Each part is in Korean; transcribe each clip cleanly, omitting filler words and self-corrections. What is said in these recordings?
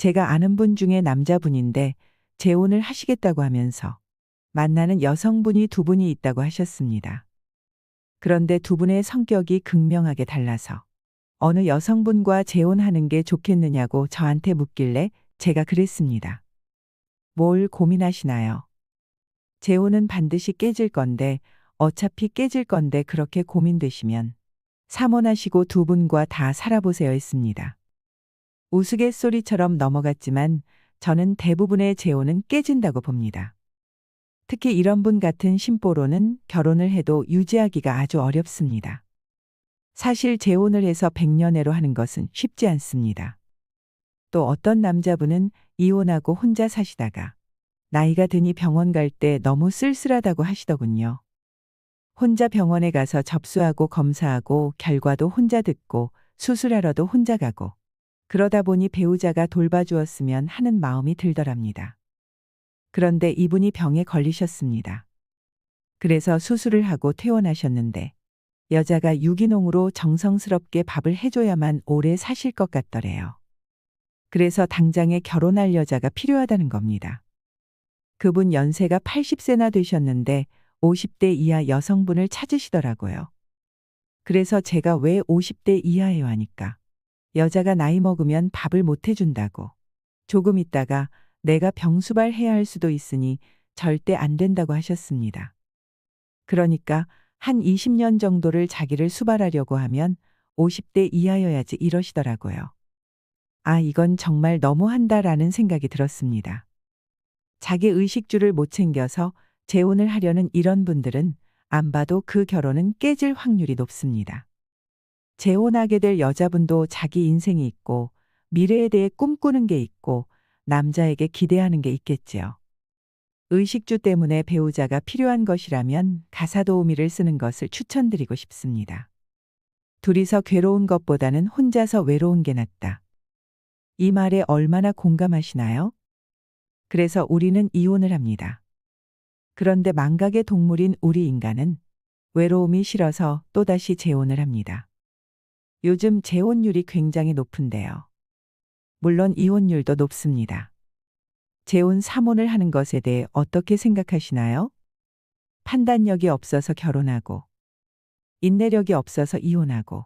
제가 아는 분 중에 남자분인데 재혼을 하시겠다고 하면서 만나는 여성분이 두 분이 있다고 하셨습니다. 그런데 두 분의 성격이 극명하게 달라서 어느 여성분과 재혼하는 게 좋겠느냐고 저한테 묻길래 제가 그랬습니다. 뭘 고민하시나요? 재혼은 반드시 깨질 건데 어차피 깨질 건데 그렇게 고민되시면 삼혼하시고 두 분과 다 살아보세요 했습니다. 우스갯소리처럼 넘어갔지만 저는 대부분의 재혼은 깨진다고 봅니다. 특히 이런 분 같은 심보로는 결혼을 해도 유지하기가 아주 어렵습니다. 사실 재혼을 해서 백년해로 하는 것은 쉽지 않습니다. 또 어떤 남자분은 이혼하고 혼자 사시다가 나이가 드니 병원 갈 때 너무 쓸쓸하다고 하시더군요. 혼자 병원에 가서 접수하고 검사하고 결과도 혼자 듣고 수술하러도 혼자 가고 그러다 보니 배우자가 돌봐주었으면 하는 마음이 들더랍니다. 그런데 이분이 병에 걸리셨습니다. 그래서 수술을 하고 퇴원하셨는데 여자가 유기농으로 정성스럽게 밥을 해줘야만 오래 사실 것 같더래요. 그래서 당장에 결혼할 여자가 필요하다는 겁니다. 그분 연세가 80세나 되셨는데 50대 이하 여성분을 찾으시더라고요. 그래서 제가 왜 50대 이하예요 하니까 여자가 나이 먹으면 밥을 못 해준다고. 조금 있다가 내가 병수발해야 할 수도 있으니 절대 안 된다고 하셨습니다. 그러니까 한 20년 정도를 자기를 수발하려고 하면 50대 이하여야지 이러시더라고요. 아, 이건 정말 너무한다라는 생각이 들었습니다. 자기 의식주를 못 챙겨서 재혼을 하려는 이런 분들은 안 봐도 그 결혼은 깨질 확률이 높습니다. 재혼하게 될 여자분도 자기 인생이 있고 미래에 대해 꿈꾸는 게 있고 남자에게 기대하는 게 있겠지요. 의식주 때문에 배우자가 필요한 것이라면 가사도우미를 쓰는 것을 추천드리고 싶습니다. 둘이서 괴로운 것보다는 혼자서 외로운 게 낫다. 이 말에 얼마나 공감하시나요? 그래서 우리는 이혼을 합니다. 그런데 망각의 동물인 우리 인간은 외로움이 싫어서 또다시 재혼을 합니다. 요즘 재혼율이 굉장히 높은데요. 물론 이혼율도 높습니다. 재혼 삼혼을 하는 것에 대해 어떻게 생각하시나요? 판단력이 없어서 결혼하고, 인내력이 없어서 이혼하고,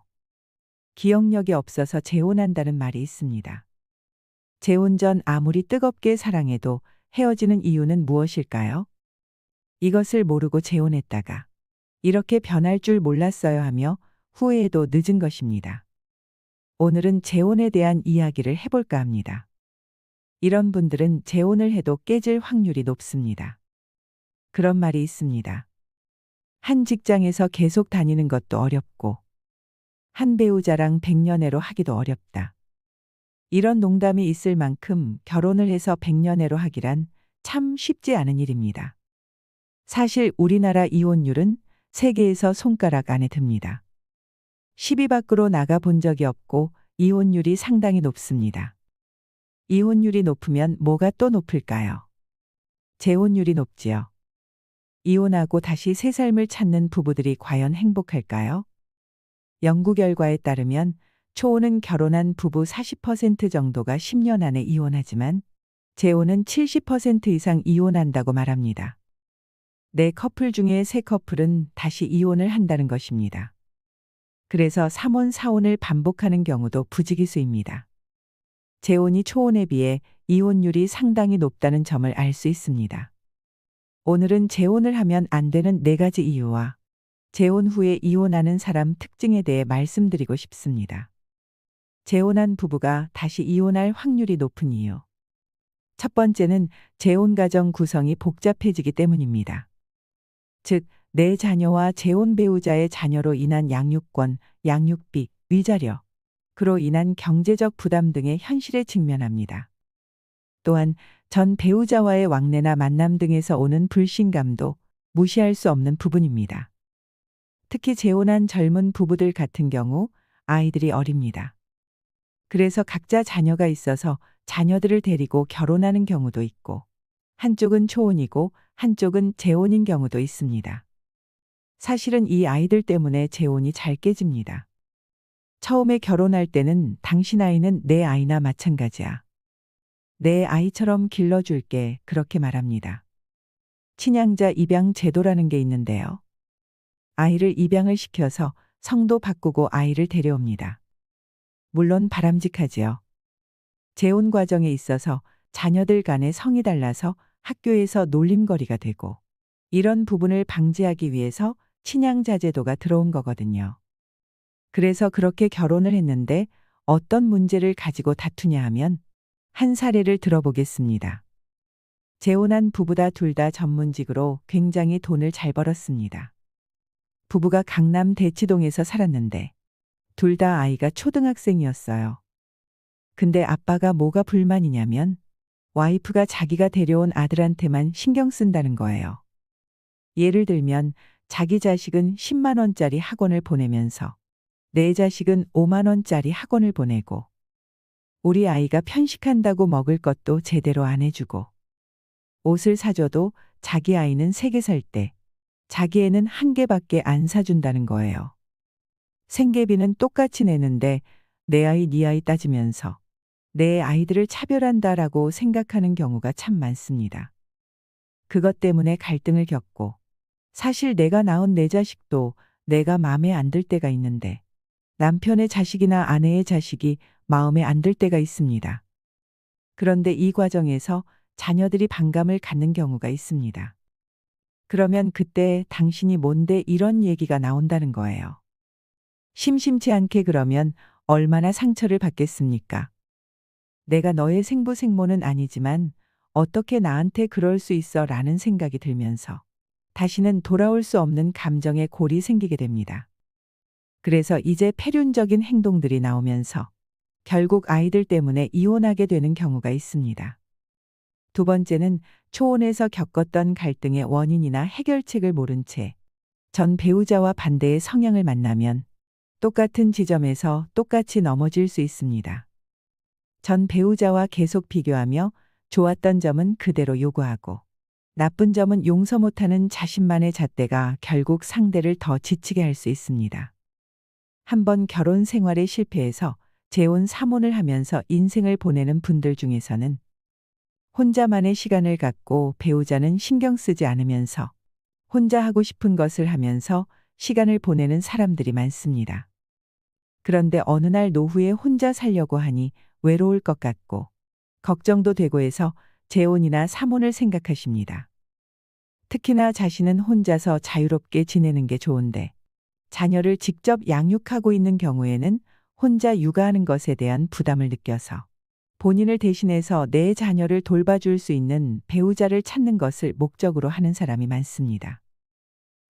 기억력이 없어서 재혼한다는 말이 있습니다. 재혼 전 아무리 뜨겁게 사랑해도 헤어지는 이유는 무엇일까요? 이것을 모르고 재혼했다가 이렇게 변할 줄 몰랐어요 하며 후회해도 늦은 것입니다. 오늘은 재혼에 대한 이야기를 해볼까 합니다. 이런 분들은 재혼을 해도 깨질 확률이 높습니다. 그런 말이 있습니다. 한 직장에서 계속 다니는 것도 어렵고 한 배우자랑 백년해로 하기도 어렵다. 이런 농담이 있을 만큼 결혼을 해서 백년해로 하기란 참 쉽지 않은 일입니다. 사실 우리나라 이혼율은 세계에서 손가락 안에 듭니다. 10위 밖으로 나가 본 적이 없고 이혼율이 상당히 높습니다. 이혼율이 높으면 뭐가 또 높을까요? 재혼율이 높지요. 이혼하고 다시 새 삶을 찾는 부부들이 과연 행복할까요? 연구 결과에 따르면 초혼은 결혼한 부부 40% 정도가 10년 안에 이혼하지만 재혼은 70% 이상 이혼한다고 말합니다. 4커플 중에 3커플은 다시 이혼을 한다는 것입니다. 그래서 3혼, 4혼을 반복하는 경우도 부지기수입니다. 재혼이 초혼에 비해 이혼율이 상당히 높다는 점을 알 수 있습니다. 오늘은 재혼을 하면 안 되는 4가지 이유와 재혼 후에 이혼하는 사람 특징에 대해 말씀드리고 싶습니다. 재혼한 부부가 다시 이혼할 확률이 높은 이유. 첫 번째는 재혼 가정 구성이 복잡해지기 때문입니다. 즉, 내 자녀와 재혼 배우자의 자녀로 인한 양육권, 양육비, 위자료, 그로 인한 경제적 부담 등의 현실에 직면합니다. 또한 전 배우자와의 왕래나 만남 등에서 오는 불신감도 무시할 수 없는 부분입니다. 특히 재혼한 젊은 부부들 같은 경우 아이들이 어립니다. 그래서 각자 자녀가 있어서 자녀들을 데리고 결혼하는 경우도 있고 한쪽은 초혼이고 한쪽은 재혼인 경우도 있습니다. 사실은 이 아이들 때문에 재혼이 잘 깨집니다. 처음에 결혼할 때는 당신 아이는 내 아이나 마찬가지야. 내 아이처럼 길러줄게. 그렇게 말합니다. 친양자 입양 제도라는 게 있는데요. 아이를 입양을 시켜서 성도 바꾸고 아이를 데려옵니다. 물론 바람직하지요. 재혼 과정에 있어서 자녀들 간의 성이 달라서 학교에서 놀림거리가 되고 이런 부분을 방지하기 위해서 친양자 제도가 들어온 거거든요. 그래서 그렇게 결혼을 했는데 어떤 문제를 가지고 다투냐 하면 한 사례를 들어보겠습니다. 재혼한 부부다 둘 다 전문직으로 굉장히 돈을 잘 벌었습니다. 부부가 강남 대치동에서 살았는데 둘 다 아이가 초등학생이었어요. 근데 아빠가 뭐가 불만이냐면 와이프가 자기가 데려온 아들한테만 신경 쓴다는 거예요. 예를 들면 자기 자식은 10만 원짜리 학원을 보내면서 내 자식은 5만 원짜리 학원을 보내고 우리 아이가 편식한다고 먹을 것도 제대로 안 해주고 옷을 사줘도 자기 아이는 3개 살 때 자기 애는 1개밖에 안 사준다는 거예요. 생계비는 똑같이 내는데 내 아이 네 아이 따지면서 내 아이들을 차별한다라고 생각하는 경우가 참 많습니다. 그것 때문에 갈등을 겪고 사실 내가 낳은 내 자식도 내가 마음에 안 들 때가 있는데 남편의 자식이나 아내의 자식이 마음에 안 들 때가 있습니다. 그런데 이 과정에서 자녀들이 반감을 갖는 경우가 있습니다. 그러면 그때 당신이 뭔데 이런 얘기가 나온다는 거예요. 심심치 않게 그러면 얼마나 상처를 받겠습니까? 내가 너의 생부생모는 아니지만 어떻게 나한테 그럴 수 있어 라는 생각이 들면서 다시는 돌아올 수 없는 감정의 골이 생기게 됩니다. 그래서 이제 폐륜적인 행동들이 나오면서 결국 아이들 때문에 이혼하게 되는 경우가 있습니다. 두 번째는 초혼에서 겪었던 갈등의 원인이나 해결책을 모른 채 전 배우자와 반대의 성향을 만나면 똑같은 지점에서 똑같이 넘어질 수 있습니다. 전 배우자와 계속 비교하며 좋았던 점은 그대로 요구하고 나쁜 점은 용서 못하는 자신만의 잣대가 결국 상대를 더 지치게 할 수 있습니다. 한번 결혼 생활에 실패해서 재혼 삼혼을 하면서 인생을 보내는 분들 중에서는 혼자만의 시간을 갖고 배우자는 신경 쓰지 않으면서 혼자 하고 싶은 것을 하면서 시간을 보내는 사람들이 많습니다. 그런데 어느 날 노후에 혼자 살려고 하니 외로울 것 같고 걱정도 되고 해서 재혼이나 삼혼을 생각하십니다. 특히나 자신은 혼자서 자유롭게 지내는 게 좋은데 자녀를 직접 양육하고 있는 경우에는 혼자 육아하는 것에 대한 부담을 느껴서 본인을 대신해서 내 자녀를 돌봐줄 수 있는 배우자를 찾는 것을 목적으로 하는 사람이 많습니다.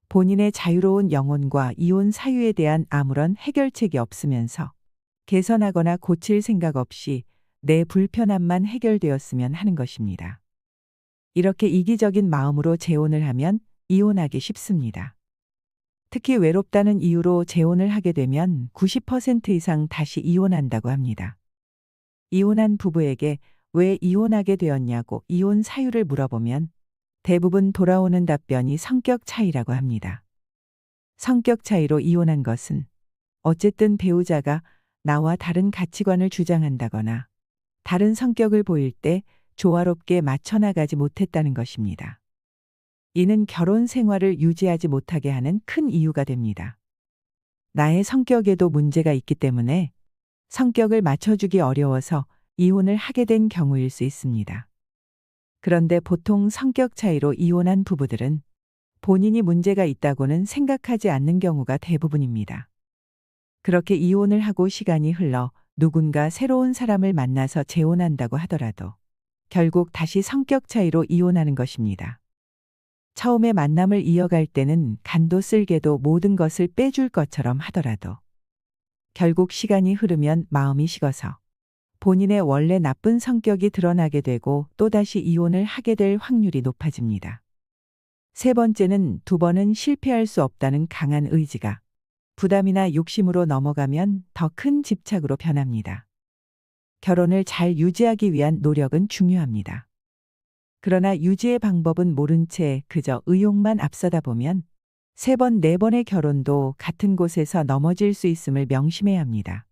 본인의 자유로운 영혼과 이혼 사유에 대한 아무런 해결책이 없으면서 개선하거나 고칠 생각 없이 내 불편함만 해결되었으면 하는 것입니다. 이렇게 이기적인 마음으로 재혼을 하면 이혼하기 쉽습니다. 특히 외롭다는 이유로 재혼을 하게 되면 90% 이상 다시 이혼한다고 합니다. 이혼한 부부에게 왜 이혼하게 되었냐고 이혼 사유를 물어보면 대부분 돌아오는 답변이 성격 차이라고 합니다. 성격 차이로 이혼한 것은 어쨌든 배우자가 나와 다른 가치관을 주장한다거나 다른 성격을 보일 때 조화롭게 맞춰나가지 못했다는 것입니다. 이는 결혼 생활을 유지하지 못하게 하는 큰 이유가 됩니다. 나의 성격에도 문제가 있기 때문에 성격을 맞춰주기 어려워서 이혼을 하게 된 경우일 수 있습니다. 그런데 보통 성격 차이로 이혼한 부부들은 본인이 문제가 있다고는 생각하지 않는 경우가 대부분입니다. 그렇게 이혼을 하고 시간이 흘러 누군가 새로운 사람을 만나서 재혼한다고 하더라도 결국 다시 성격 차이로 이혼하는 것입니다. 처음에 만남을 이어갈 때는 간도 쓸게도 모든 것을 빼줄 것처럼 하더라도 결국 시간이 흐르면 마음이 식어서 본인의 원래 나쁜 성격이 드러나게 되고 또다시 이혼을 하게 될 확률이 높아집니다. 세 번째는 두 번은 실패할 수 없다는 강한 의지가 부담이나 욕심으로 넘어가면 더 큰 집착으로 변합니다. 결혼을 잘 유지하기 위한 노력은 중요합니다. 그러나 유지의 방법은 모른 채 그저 의욕만 앞서다 보면 3번, 4번의 결혼도 같은 곳에서 넘어질 수 있음을 명심해야 합니다.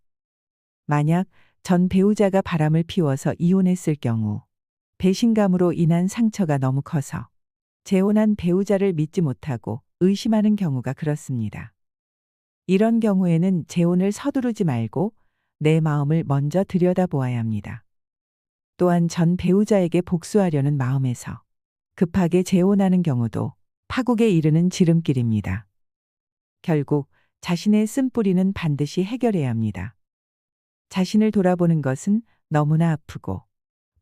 만약 전 배우자가 바람을 피워서 이혼했을 경우 배신감으로 인한 상처가 너무 커서 재혼한 배우자를 믿지 못하고 의심하는 경우가 그렇습니다. 이런 경우에는 재혼을 서두르지 말고 내 마음을 먼저 들여다보아야 합니다. 또한 전 배우자에게 복수하려는 마음에서 급하게 재혼하는 경우도 파국에 이르는 지름길입니다. 결국 자신의 쓴뿌리는 반드시 해결해야 합니다. 자신을 돌아보는 것은 너무나 아프고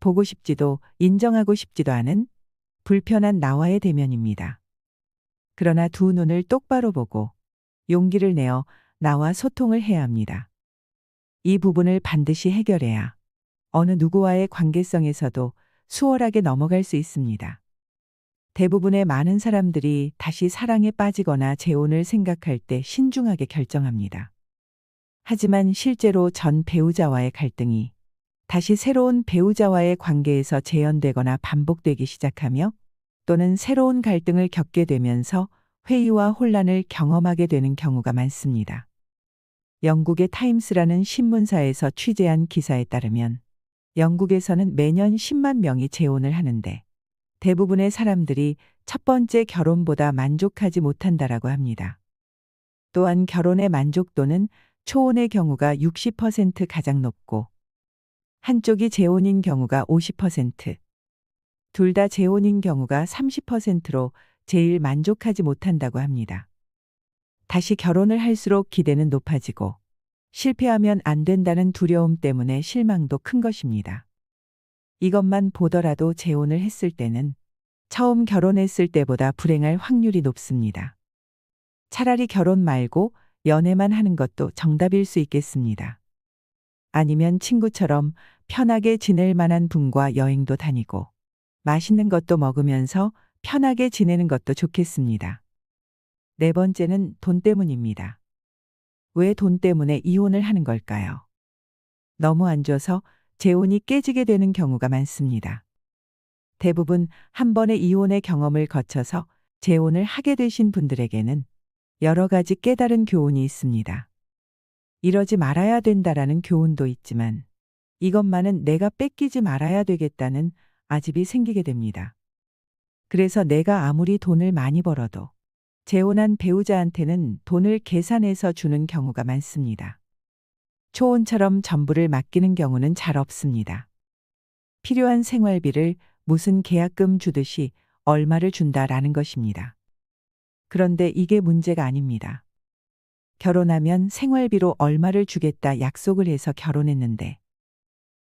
보고 싶지도 인정하고 싶지도 않은 불편한 나와의 대면입니다. 그러나 두 눈을 똑바로 보고 용기를 내어 나와 소통을 해야 합니다. 이 부분을 반드시 해결해야 어느 누구와의 관계성에서도 수월하게 넘어갈 수 있습니다. 대부분의 많은 사람들이 다시 사랑에 빠지거나 재혼을 생각할 때 신중하게 결정합니다. 하지만 실제로 전 배우자와의 갈등이 다시 새로운 배우자와의 관계에서 재현되거나 반복되기 시작하며 또는 새로운 갈등을 겪게 되면서 회의와 혼란을 경험하게 되는 경우가 많습니다. 영국의 타임스라는 신문사에서 취재한 기사에 따르면 영국에서는 매년 10만 명이 재혼을 하는데 대부분의 사람들이 첫 번째 결혼보다 만족하지 못한다라고 합니다. 또한 결혼의 만족도는 초혼의 경우가 60% 가장 높고 한쪽이 재혼인 경우가 50%, 둘 다 재혼인 경우가 30%로 제일 만족하지 못한다고 합니다. 다시 결혼을 할수록 기대는 높아지고 실패하면 안 된다는 두려움 때문에 실망도 큰 것입니다. 이것만 보더라도 재혼을 했을 때는 처음 결혼했을 때보다 불행할 확률이 높습니다. 차라리 결혼 말고 연애만 하는 것도 정답일 수 있겠습니다. 아니면 친구처럼 편하게 지낼 만한 분과 여행도 다니고 맛있는 것도 먹으면서 편하게 지내는 것도 좋겠습니다. 네 번째는 돈 때문입니다. 왜 돈 때문에 이혼을 하는 걸까요? 너무 안 줘서 재혼이 깨지게 되는 경우가 많습니다. 대부분 한 번의 이혼의 경험을 거쳐서 재혼을 하게 되신 분들에게는 여러 가지 깨달은 교훈이 있습니다. 이러지 말아야 된다라는 교훈도 있지만 이것만은 내가 뺏기지 말아야 되겠다는 아집이 생기게 됩니다. 그래서 내가 아무리 돈을 많이 벌어도 재혼한 배우자한테는 돈을 계산해서 주는 경우가 많습니다. 초혼처럼 전부를 맡기는 경우는 잘 없습니다. 필요한 생활비를 무슨 계약금 주듯이 얼마를 준다라는 것입니다. 그런데 이게 문제가 아닙니다. 결혼하면 생활비로 얼마를 주겠다 약속을 해서 결혼했는데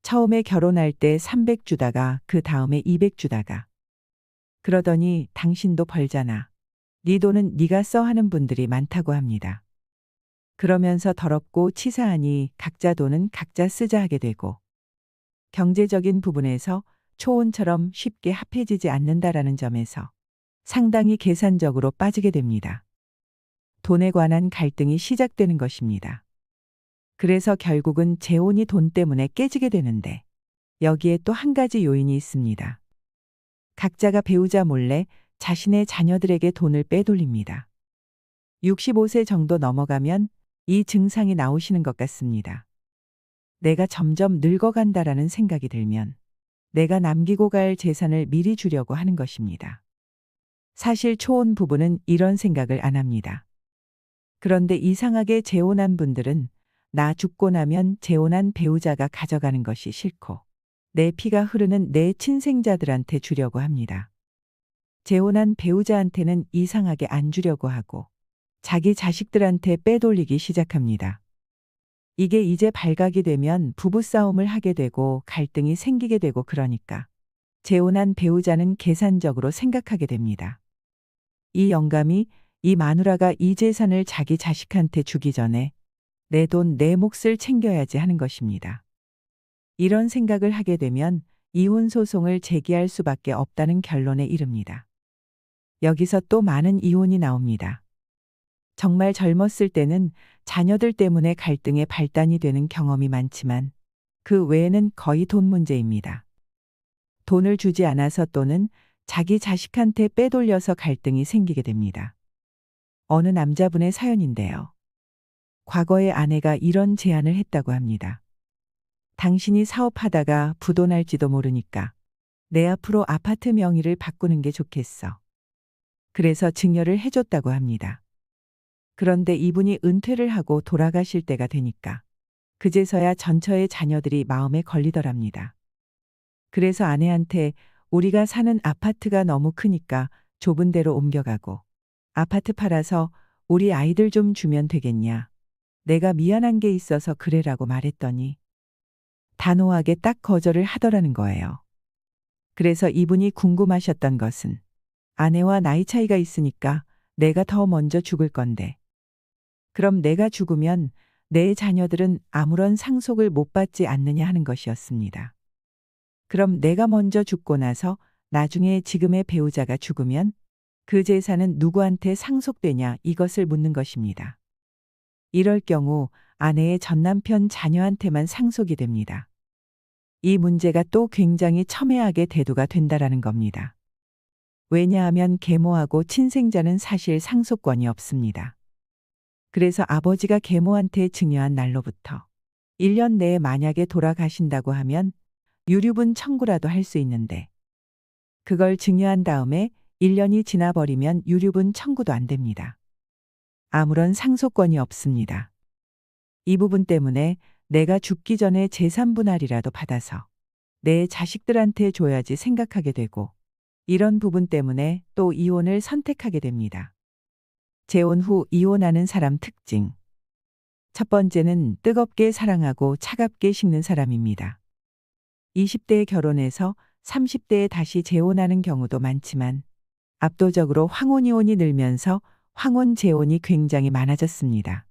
처음에 결혼할 때 300 주다가 그 다음에 200 주다가 그러더니 당신도 벌잖아. 네 돈은 네가 써 하는 분들이 많다고 합니다. 그러면서 더럽고 치사하니 각자 돈은 각자 쓰자 하게 되고 경제적인 부분에서 초혼처럼 쉽게 합해지지 않는다라는 점에서 상당히 계산적으로 빠지게 됩니다. 돈에 관한 갈등이 시작되는 것입니다. 그래서 결국은 재혼이 돈 때문에 깨지게 되는데 여기에 또 한 가지 요인이 있습니다. 각자가 배우자 몰래 자신의 자녀들에게 돈을 빼돌립니다. 65세 정도 넘어가면 이 증상이 나오시는 것 같습니다. 내가 점점 늙어간다라는 생각이 들면 내가 남기고 갈 재산을 미리 주려고 하는 것입니다. 사실 초혼 부부는 이런 생각을 안 합니다. 그런데 이상하게 재혼한 분들은 나 죽고 나면 재혼한 배우자가 가져가는 것이 싫고 내 피가 흐르는 내 친생자들한테 주려고 합니다. 재혼한 배우자한테는 이상하게 안 주려고 하고 자기 자식들한테 빼돌리기 시작합니다. 이게 이제 발각이 되면 부부싸움을 하게 되고 갈등이 생기게 되고 그러니까 재혼한 배우자는 계산적으로 생각하게 됩니다. 이 영감이 이 마누라가 이 재산을 자기 자식한테 주기 전에 내 돈, 내 몫을 챙겨야지 하는 것입니다. 이런 생각을 하게 되면 이혼 소송을 제기할 수밖에 없다는 결론에 이릅니다. 여기서 또 많은 이혼이 나옵니다. 정말 젊었을 때는 자녀들 때문에 갈등의 발단이 되는 경험이 많지만 그 외에는 거의 돈 문제입니다. 돈을 주지 않아서 또는 자기 자식한테 빼돌려서 갈등이 생기게 됩니다. 어느 남자분의 사연인데요. 과거에 아내가 이런 제안을 했다고 합니다. 당신이 사업하다가 부도날지도 모르니까 내 앞으로 아파트 명의를 바꾸는 게 좋겠어. 그래서 증여를 해줬다고 합니다. 그런데 이분이 은퇴를 하고 돌아가실 때가 되니까 그제서야 전처의 자녀들이 마음에 걸리더랍니다. 그래서 아내한테 우리가 사는 아파트가 너무 크니까 좁은 데로 옮겨가고 아파트 팔아서 우리 아이들 좀 주면 되겠냐. 내가 미안한 게 있어서 그래라고 말했더니 단호하게 딱 거절을 하더라는 거예요. 그래서 이분이 궁금하셨던 것은 아내와 나이 차이가 있으니까 내가 더 먼저 죽을 건데 그럼 내가 죽으면 내 자녀들은 아무런 상속을 못 받지 않느냐 하는 것이었습니다. 그럼 내가 먼저 죽고 나서 나중에 지금의 배우자가 죽으면 그 재산은 누구한테 상속되냐 이것을 묻는 것입니다. 이럴 경우 아내의 전남편 자녀한테만 상속이 됩니다. 이 문제가 또 굉장히 첨예하게 대두가 된다라는 겁니다. 왜냐하면 계모하고 친생자는 사실 상속권이 없습니다. 그래서 아버지가 계모한테 증여한 날로부터 1년 내에 만약에 돌아가신다고 하면 유류분 청구라도 할 수 있는데 그걸 증여한 다음에 1년이 지나버리면 유류분 청구도 안 됩니다. 아무런 상속권이 없습니다. 이 부분 때문에 내가 죽기 전에 재산 분할이라도 받아서 내 자식들한테 줘야지 생각하게 되고 이런 부분 때문에 또 이혼을 선택하게 됩니다. 재혼 후 이혼하는 사람 특징. 첫 번째는 뜨겁게 사랑하고 차갑게 식는 사람입니다. 20대에 결혼해서 30대에 다시 재혼하는 경우도 많지만 압도적으로 황혼이혼이 늘면서 황혼 재혼이 굉장히 많아졌습니다.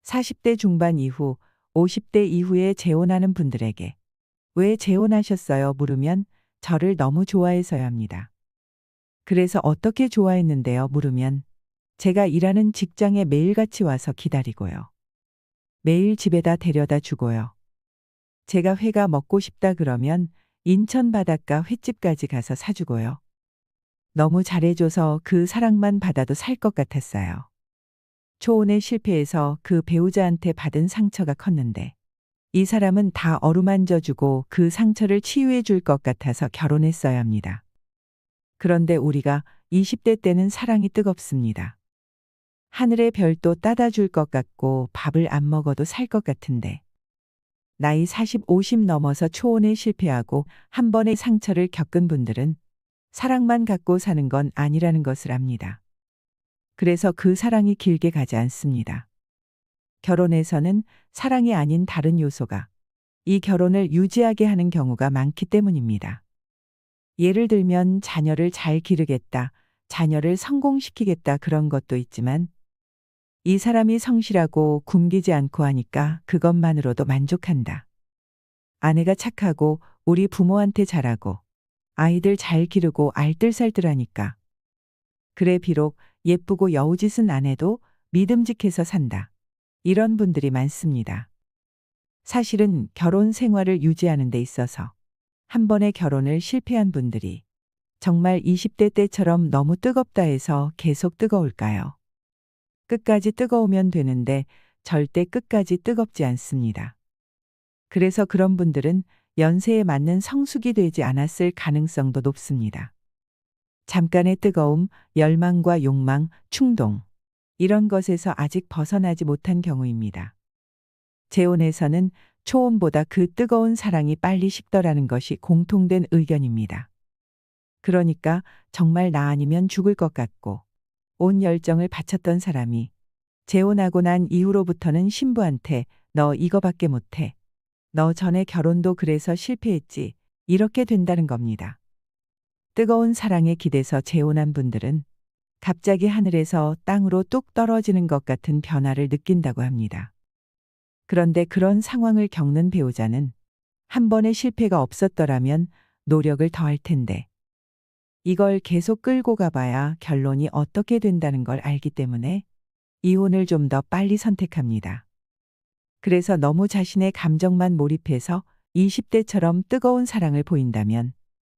40대 중반 이후 50대 이후에 재혼하는 분들에게 왜 재혼하셨어요? 물으면 저를 너무 좋아해서요 합니다. 그래서 어떻게 좋아했는데요? 물으면 제가 일하는 직장에 매일같이 와서 기다리고요. 매일 집에다 데려다 주고요. 제가 회가 먹고 싶다 그러면 인천 바닷가 횟집까지 가서 사주고요. 너무 잘해줘서 그 사랑만 받아도 살 것 같았어요. 초혼에 실패해서 그 배우자한테 받은 상처가 컸는데 이 사람은 다 어루만져주고 그 상처를 치유해 줄 것 같아서 결혼했어야 합니다. 그런데 우리가 20대 때는 사랑이 뜨겁습니다. 하늘의 별도 따다 줄 것 같고 밥을 안 먹어도 살 것 같은데 나이 40, 50 넘어서 초혼에 실패하고 한 번의 상처를 겪은 분들은 사랑만 갖고 사는 건 아니라는 것을 압니다. 그래서 그 사랑이 길게 가지 않습니다. 결혼에서는 사랑이 아닌 다른 요소가 이 결혼을 유지하게 하는 경우가 많기 때문입니다. 예를 들면 자녀를 잘 기르겠다, 자녀를 성공시키겠다 그런 것도 있지만 이 사람이 성실하고 굶기지 않고 하니까 그것만으로도 만족한다. 아내가 착하고 우리 부모한테 잘하고 아이들 잘 기르고 알뜰살뜰하니까 그래 비록 예쁘고 여우짓은 안 해도 믿음직해서 산다. 이런 분들이 많습니다. 사실은 결혼 생활을 유지하는 데 있어서 한 번의 결혼을 실패한 분들이 정말 20대 때처럼 너무 뜨겁다 해서 계속 뜨거울까요? 끝까지 뜨거우면 되는데 절대 끝까지 뜨겁지 않습니다. 그래서 그런 분들은 연세에 맞는 성숙이 되지 않았을 가능성도 높습니다. 잠깐의 뜨거움, 열망과 욕망, 충동 이런 것에서 아직 벗어나지 못한 경우입니다. 재혼에서는 초혼보다 그 뜨거운 사랑이 빨리 식더라는 것이 공통된 의견입니다. 그러니까 정말 나 아니면 죽을 것 같고 온 열정을 바쳤던 사람이 재혼하고 난 이후로부터는 신부한테 너 이거밖에 못해. 너 전에 결혼도 그래서 실패했지. 이렇게 된다는 겁니다. 뜨거운 사랑에 기대서 재혼한 분들은 갑자기 하늘에서 땅으로 뚝 떨어지는 것 같은 변화를 느낀다고 합니다. 그런데 그런 상황을 겪는 배우자는 한 번의 실패가 없었더라면 노력을 더할 텐데 이걸 계속 끌고 가봐야 결론이 어떻게 된다는 걸 알기 때문에 이혼을 좀 더 빨리 선택합니다. 그래서 너무 자신의 감정만 몰입해서 20대처럼 뜨거운 사랑을 보인다면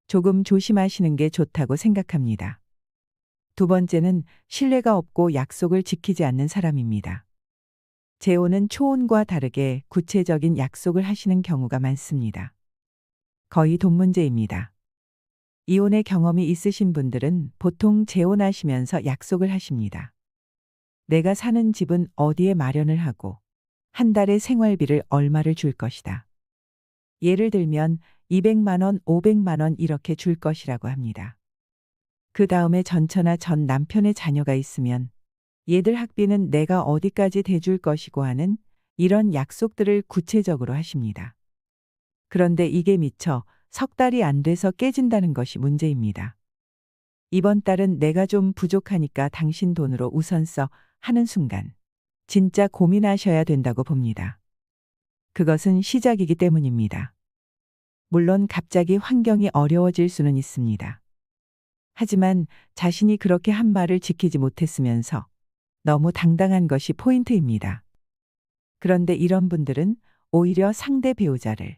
조금 조심하시는 게 좋다고 생각합니다. 두 번째는 신뢰가 없고 약속을 지키지 않는 사람입니다. 재혼은 초혼과 다르게 구체적인 약속을 하시는 경우가 많습니다. 거의 돈 문제입니다. 이혼의 경험이 있으신 분들은 보통 재혼하시면서 약속을 하십니다. 내가 사는 집은 어디에 마련을 하고 한 달에 생활비를 얼마를 줄 것이다. 예를 들면 200만 원, 500만 원 이렇게 줄 것이라고 합니다. 그 다음에 전처나 전 남편의 자녀가 있으면 얘들 학비는 내가 어디까지 대줄 것이고 하는 이런 약속들을 구체적으로 하십니다. 그런데 이게 미처 석 달이 안 돼서 깨진다는 것이 문제입니다. 이번 달은 내가 좀 부족하니까 당신 돈으로 우선 써 하는 순간 진짜 고민하셔야 된다고 봅니다. 그것은 시작이기 때문입니다. 물론 갑자기 환경이 어려워질 수는 있습니다. 하지만 자신이 그렇게 한 말을 지키지 못했으면서 너무 당당한 것이 포인트입니다. 그런데 이런 분들은 오히려 상대 배우자를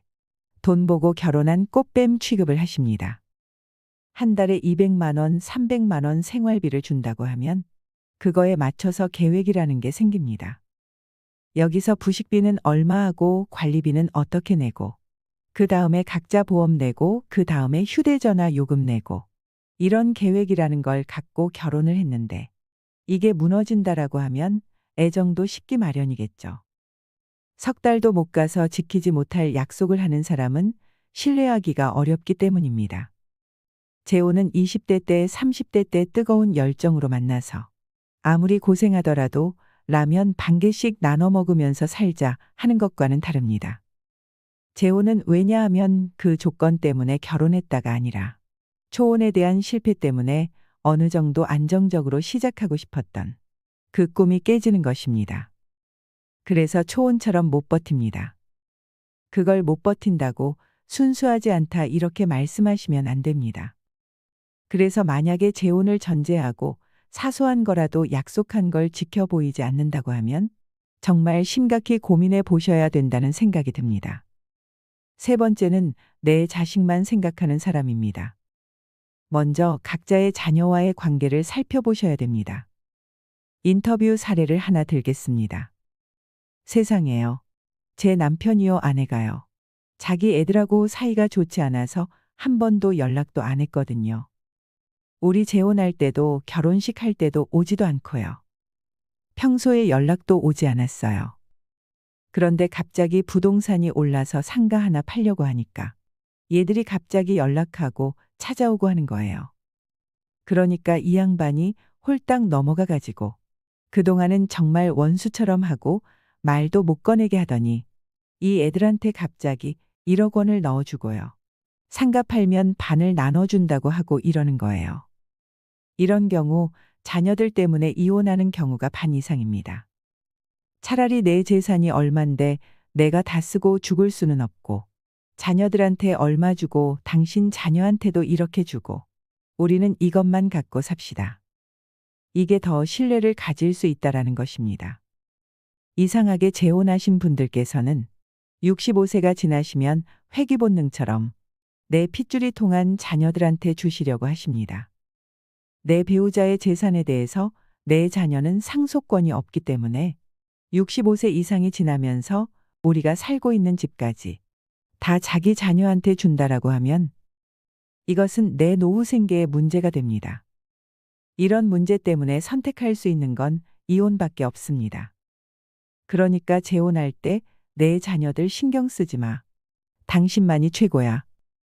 돈 보고 결혼한 꽃뱀 취급을 하십니다. 한 달에 200만 원, 300만 원 생활비를 준다고 하면 그거에 맞춰서 계획이라는 게 생깁니다. 여기서 부식비는 얼마 하고 관리비는 어떻게 내고 그 다음에 각자 보험 내고 그 다음에 휴대전화 요금 내고 이런 계획이라는 걸 갖고 결혼을 했는데 이게 무너진다라고 하면 애정도 식기 마련이겠죠. 석 달도 못 가서 지키지 못할 약속을 하는 사람은 신뢰하기가 어렵기 때문입니다. 재혼은 20대 때, 30대 때 뜨거운 열정으로 만나서 아무리 고생하더라도 라면 반 개씩 나눠 먹으면서 살자 하는 것과는 다릅니다. 재혼은 왜냐하면 그 조건 때문에 결혼했다가 아니라 초혼에 대한 실패 때문에 어느 정도 안정적으로 시작하고 싶었던 그 꿈이 깨지는 것입니다. 그래서 초혼처럼 못 버팁니다. 그걸 못 버틴다고 순수하지 않다 이렇게 말씀하시면 안 됩니다. 그래서 만약에 재혼을 전제하고 사소한 거라도 약속한 걸 지켜 보이지 않는다고 하면 정말 심각히 고민해 보셔야 된다는 생각이 듭니다. 세 번째는 내 자식만 생각하는 사람입니다. 먼저 각자의 자녀와의 관계를 살펴보셔야 됩니다. 인터뷰 사례를 하나 들겠습니다. 세상에요. 제 남편이요 아내가요. 자기 애들하고 사이가 좋지 않아서 한 번도 연락도 안 했거든요. 우리 재혼할 때도 결혼식 할 때도 오지도 않고요. 평소에 연락도 오지 않았어요. 그런데 갑자기 부동산이 올라서 상가 하나 팔려고 하니까 얘들이 갑자기 연락하고 찾아오고 하는 거예요. 그러니까 이 양반이 홀딱 넘어가 가지고 그동안은 정말 원수처럼 하고 말도 못 꺼내게 하더니 이 애들한테 갑자기 1억 원을 넣어주고요. 상가 팔면 반을 나눠준다고 하고 이러는 거예요. 이런 경우 자녀들 때문에 이혼하는 경우가 반 이상입니다. 차라리 내 재산이 얼만데 내가 다 쓰고 죽을 수는 없고 자녀들한테 얼마 주고 당신 자녀한테도 이렇게 주고 우리는 이것만 갖고 삽시다. 이게 더 신뢰를 가질 수 있다라는 것입니다. 이상하게 재혼하신 분들께서는 65세가 지나시면 회귀 본능처럼 내 핏줄이 통한 자녀들한테 주시려고 하십니다. 내 배우자의 재산에 대해서 내 자녀는 상속권이 없기 때문에 65세 이상이 지나면서 우리가 살고 있는 집까지 다 자기 자녀한테 준다라고 하면 이것은 내 노후 생계에 문제가 됩니다. 이런 문제 때문에 선택할 수 있는 건 이혼밖에 없습니다. 그러니까 재혼할 때 내 자녀들 신경 쓰지 마. 당신만이 최고야.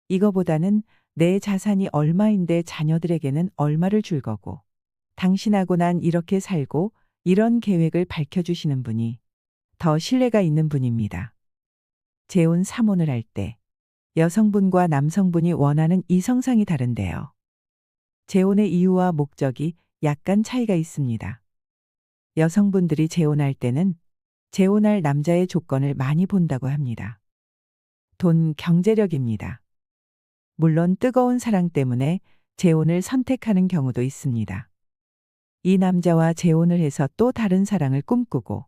이거보다는 내 자산이 얼마인데 자녀들에게는 얼마를 줄 거고 당신하고 난 이렇게 살고 이런 계획을 밝혀주시는 분이 더 신뢰가 있는 분입니다. 재혼 3혼을 할 때 여성분과 남성분이 원하는 이성상이 다른데요. 재혼의 이유와 목적이 약간 차이가 있습니다. 여성분들이 재혼할 때는 재혼할 남자의 조건을 많이 본다고 합니다. 돈, 경제력입니다. 물론 뜨거운 사랑 때문에 재혼을 선택하는 경우도 있습니다. 이 남자와 재혼을 해서 또 다른 사랑을 꿈꾸고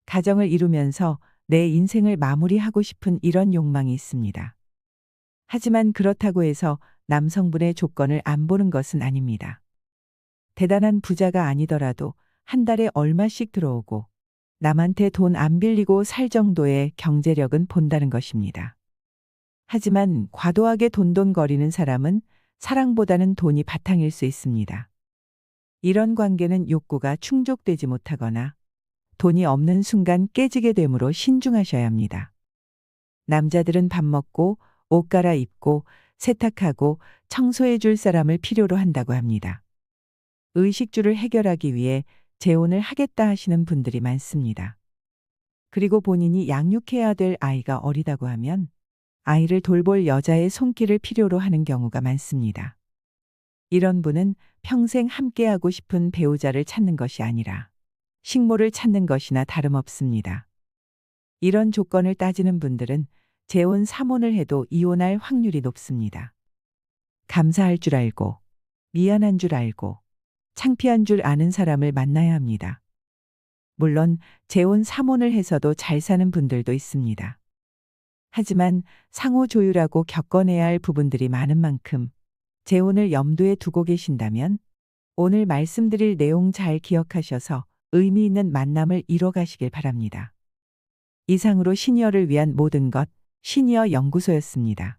가정을 이루면서 내 인생을 마무리하고 싶은 이런 욕망이 있습니다. 하지만 그렇다고 해서 남성분의 조건을 안 보는 것은 아닙니다. 대단한 부자가 아니더라도 한 달에 얼마씩 들어오고 남한테 돈 안 빌리고 살 정도의 경제력은 본다는 것입니다. 하지만 과도하게 돈돈거리는 사람은 사랑보다는 돈이 바탕일 수 있습니다. 이런 관계는 욕구가 충족되지 못하거나 돈이 없는 순간 깨지게 되므로 신중하셔야 합니다. 남자들은 밥 먹고 옷 갈아입고 세탁하고 청소해 줄 사람을 필요로 한다고 합니다. 의식주를 해결하기 위해 재혼을 하겠다 하시는 분들이 많습니다. 그리고 본인이 양육해야 될 아이가 어리다고 하면 아이를 돌볼 여자의 손길을 필요로 하는 경우가 많습니다. 이런 분은 평생 함께하고 싶은 배우자를 찾는 것이 아니라 식모를 찾는 것이나 다름없습니다. 이런 조건을 따지는 분들은 재혼 3혼을 해도 이혼할 확률이 높습니다. 감사할 줄 알고, 미안한 줄 알고, 창피한 줄 아는 사람을 만나야 합니다. 물론 재혼 3혼을 해서도 잘 사는 분들도 있습니다. 하지만 상호조율하고 겪어내야 할 부분들이 많은 만큼 재혼을 염두에 두고 계신다면 오늘 말씀드릴 내용 잘 기억하셔서 의미 있는 만남을 이뤄가시길 바랍니다. 이상으로 시니어를 위한 모든 것, 시니어 연구소였습니다.